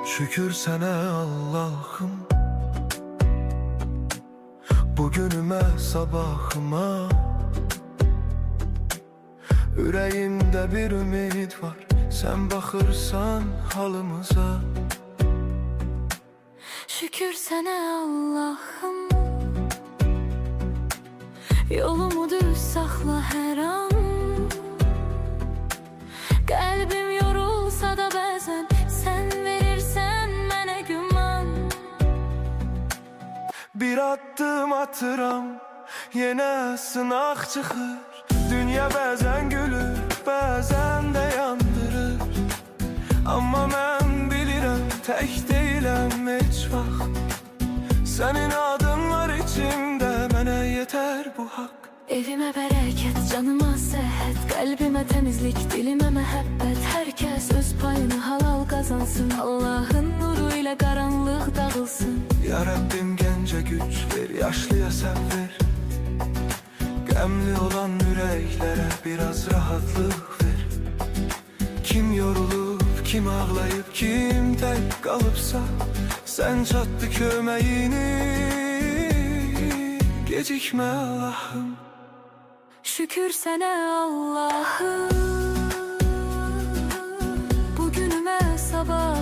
Şükür sana Allah'ım, bugünüme sabahıma. Ürəyimdə bir ümid var, sen baxırsan halımıza. Şükür sana Allah'ım, yolumu düz saxla hər an. Qəlbim yorulsa da bəzən sən verirsən mənə güman. Bir addım atıram, yenə sınaq çıxır. Dünya bəzən gülür, bəzən də yandırır. Amma mən bilirəm, tək deyiləm heç vaxt. Sənin adın var içimdə, mənə yetər bu haqq. Evimə bərəkət, canıma səhət, qəlbimə təmizlik, dilimə məhəbbət. Hər kəs öz payını halal qazansın, Allahın nuru ilə qaranlıq dağılsın. Ya Rabbim gəncə güc ver, yaşlıya səbr ver. Qəmli olan ürəklərə biraz rahatlıq ver. Kim yorulub, kim ağlayıb, kim tək qalıbsa, sən çatdı köməyini, gecikmə Allah'ım. Şükür sənə Allah'ım, bugünümə sabah